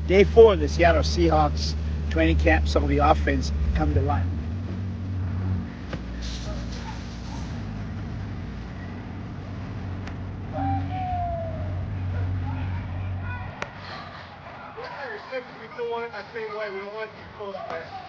Day 4 of the Seattle Seahawks training camp saw the offense come to life. We still want it that same way. We don't want it to pull it back.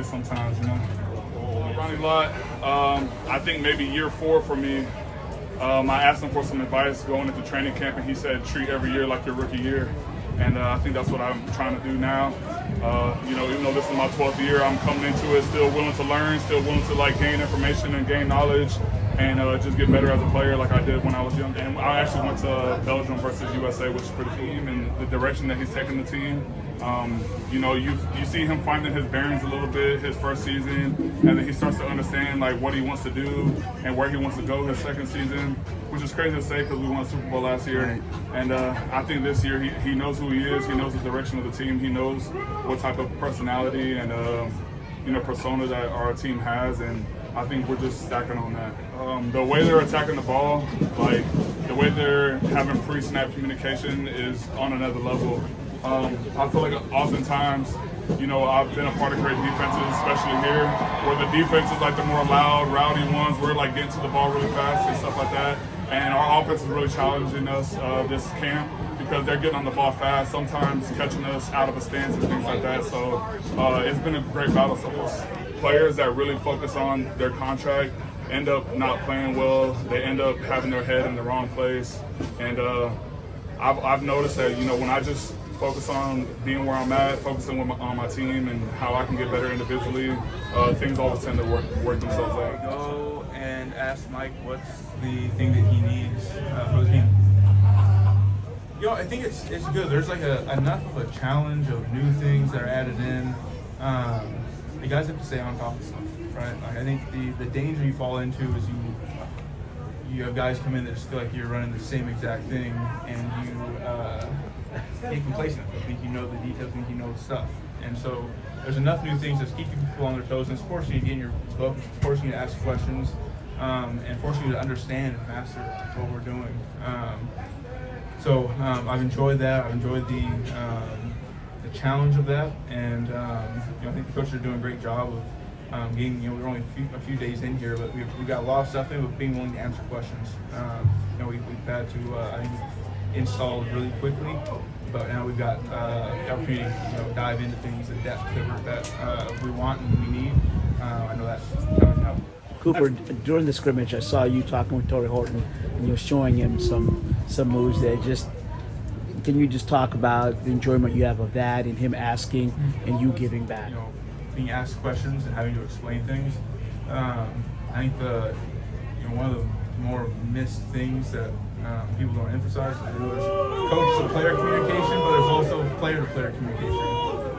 play sometimes, you know. Ronnie Lott, I think maybe year 4 for me. I asked him for some advice going into training camp, and he said treat every year like your rookie year. And I think that's what I'm trying to do now. You know, even though this is my 12th year, I'm coming into it still willing to learn, still willing to like gain information and gain knowledge, and just get better as a player like I did when I was young. And I actually went to Belgium versus USA, which is pretty cool. And the direction that he's taking the team, you know, you see him finding his bearings a little bit his first season, and then he starts to understand like what he wants to do and where he wants to go his second season, which is crazy to say because we won a Super Bowl last year. Right. And I think this year he knows who he is, he knows the direction of the team, he knows what type of personality and you know, persona that our team has, and I think we're just stacking on that. The way they're attacking the ball, like the way they're having pre-snap communication is on another level. I feel like oftentimes, you know, I've been a part of great defenses, especially here, where the defense is like the more loud, rowdy ones. We're like getting to the ball really fast and stuff like that. And our offense is really challenging us this camp because they're getting on the ball fast, sometimes catching us out of a stance and things like that. So it's been a great battle so far. Players that really focus on their contract end up not playing well. They end up having their head in the wrong place. And I've noticed that, you know, when I just focus on being where I'm at, focusing on my team and how I can get better individually, things always tend to work themselves out. Go and ask Mike what's the thing that he needs for the team. You know, I think it's good. There's like enough of a challenge of new things that are added in. The guys have to stay on top of stuff, right? Like I think the danger you fall into is you have guys come in that just feel like you're running the same exact thing, and you get complacent. I think you know the details, think you know the stuff. And so there's enough new things that's keeping people on their toes, and it's forcing you to get in your book, forcing you to ask questions, and forcing you to understand and master what we're doing. So I've enjoyed that. I've enjoyed the challenge of that, and you know, I think the coaches are doing a great job of getting. You know, we're only a few days in here, but we've got a lot of stuff in, but being willing to answer questions. You know, we've had to I think install really quickly, but now we've got the opportunity to, you know, dive into things in depth that we want and we need. I know that's coming up. Cooper, during the scrimmage, I saw you talking with Torrey Horton, and you were showing him some moves there. Can you just talk about the enjoyment you have of that and him asking and you giving back? You know, being asked questions and having to explain things. I think one of the more missed things that people don't emphasize is there's coach to player communication, but there's also player to player communication.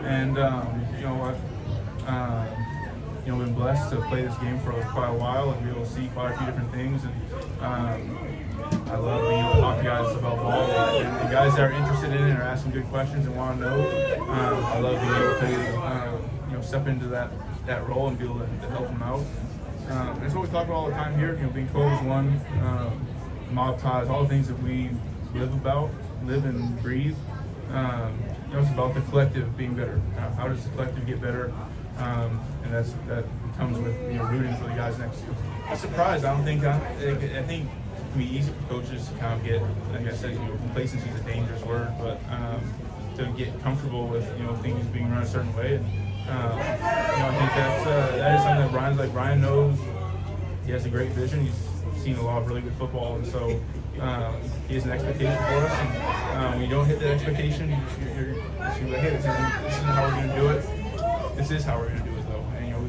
And you know, I've you know, been blessed to play this game for quite a while and be able to see quite a few different things. And I love being able to talk to guys about ball. And the guys that are interested in it are asking good questions and want to know. I love being able to you know, step into that role and be able to help them out. That's what we talk about all the time here. You know, being 12 is one, mob ties, all the things that we live and breathe. You know, it's about the collective being better. How does the collective get better? And that comes with, you know, rooting for the guys next to you. I'm surprised. I think it can be easy for coaches to kind of get, like I said, you know, complacency is a dangerous word, but to get comfortable with, you know, things being run a certain way. And you know, I think that is something that Brian knows. He has a great vision. He's seen a lot of really good football, and so he has an expectation for us. And when you don't hit that expectation, you're like, hey, this isn't how we're going to do it. This is how we're going to do it, though. And you know,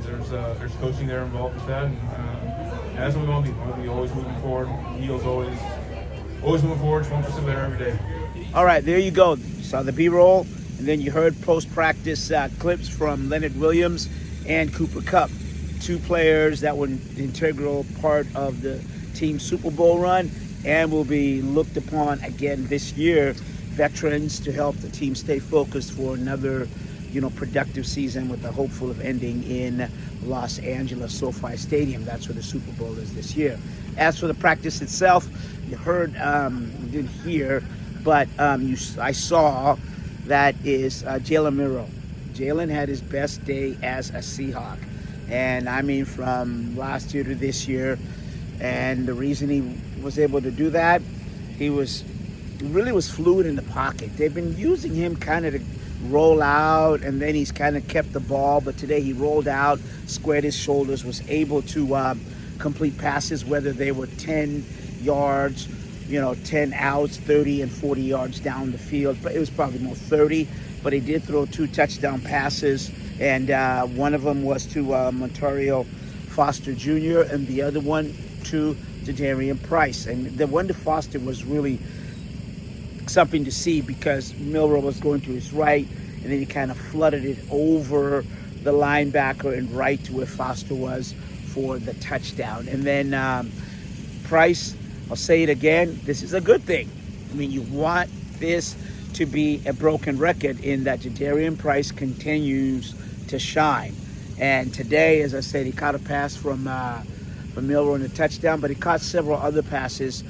there's coaching there involved with that, and that's what we want to be. We want to be always moving forward. Eagles always moving forward, 1% better every day. All right, there you go. You saw the B-roll, and then you heard post-practice clips from Leonard Williams and Cooper Kupp, two players that were an integral part of the team's Super Bowl run and will be looked upon again this year, veterans to help the team stay focused for another, you know, productive season with the hopeful of ending in Los Angeles SoFi Stadium. That's where the Super Bowl is this year. As for the practice itself, you heard, you didn't hear, but I saw that is Jalen Miro. Jalen had his best day as a Seahawk. And I mean, from last year to this year. And the reason he was able to do that, he really was fluid in the pocket. They've been using him kind of to roll out, and then he's kind of kept the ball. But today he rolled out, squared his shoulders, was able to complete passes, whether they were 10 yards, 10 outs, 30 and 40 yards down the field. But it was probably more 30. But he did throw 2 touchdown passes, and one of them was to Montario Foster Jr., and the other one to Darian Price. And the one to Foster was really something to see, because Milroe was going to his right, and then he kind of flooded it over the linebacker and right to where Foster was for the touchdown. And then Price, I'll say it again, this is a good thing. I mean, you want this to be a broken record in that Darian Price continues to shine. And today, as I said, he caught a pass from Milroe in the touchdown, but he caught several other passes.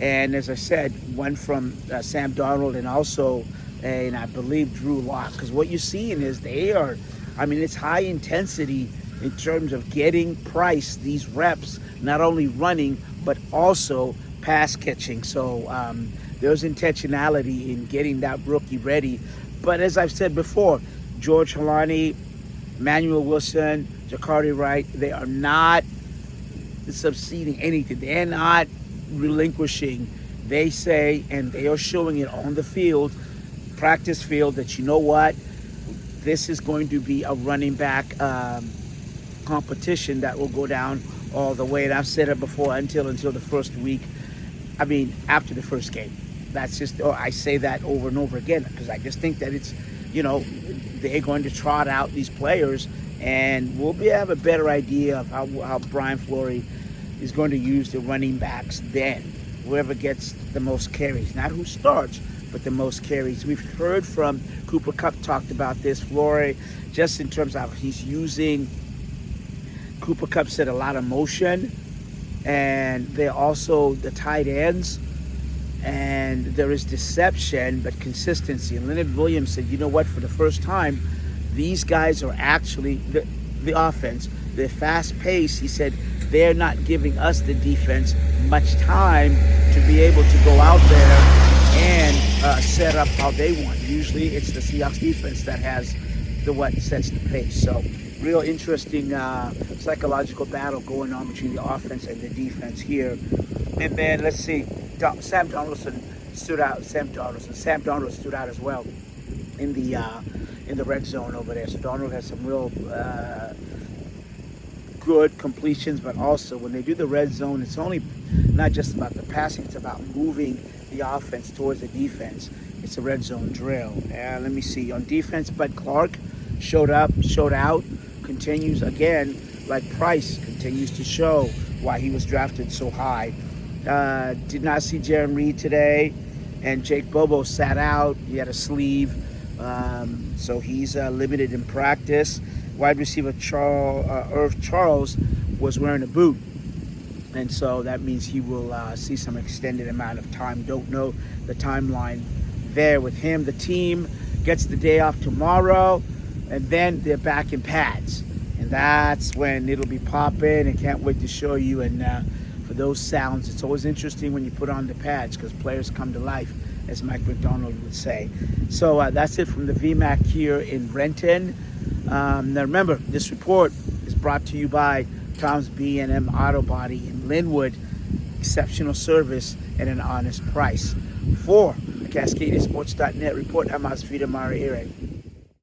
And as I said, one from Sam Darnold, and also, and I believe, Drew Lock. Because what you're seeing is it's high intensity in terms of getting Price these reps, not only running, but also pass catching. So there's intentionality in getting that rookie ready. But as I've said before, George Holani, Manuel Wilson, Jacardi Wright, they are not subceding anything. They're not relinquishing. They say, and they are showing it on the field, practice field, that you know what, this is going to be a running back competition that will go down all the way. And I've said it before, until the first week. I mean, after the first game. That's just, I say that over and over again, because I just think that it's, they're going to trot out these players, and we'll have a better idea of how Brian Fleury is going to use the running backs then. Whoever gets the most carries, not who starts, but the most carries. We've heard from Cooper Kupp talked about this, Fleury, just in terms of how he's using, Cooper Kupp said, a lot of motion, and they're also the tight ends, and there is deception but consistency. And Leonard Williams said, you know what, for the first time, these guys are actually the offense. They're fast paced. He said they're not giving us, the defense, much time to be able to go out there and set up how they want. Usually it's the Seahawks defense that has what sets the pace. So real interesting psychological battle going on between the offense and the defense here. And then let's see, Sam Donaldson stood out. Sam Darnold stood out as well in the red zone over there. So Darnold has some real good completions, but also when they do the red zone, it's only not just about the passing, it's about moving the offense towards the defense. It's a red zone drill. And let me see, on defense, Bud Clark showed out, continues again, like Price continues to show why he was drafted so high. Did not see Jeremy Reed today, and Jake Bobo sat out. He had a sleeve, so he's limited in practice. Wide receiver Irv Charles was wearing a boot, and so that means he will see some extended amount of time. Don't know the timeline there with him. The team gets the day off tomorrow, and then they're back in pads, and that's when it'll be popping. And can't wait to show you. And for those sounds, it's always interesting when you put on the pads, because players come to life, as Mike McDonald would say. So that's it from the VMAC here in Renton. Now remember, this report is brought to you by Tom's B&M Auto Body in Linwood. Exceptional service at an honest price. For the CascadiaSports.net report, I'm Asvita Mariere.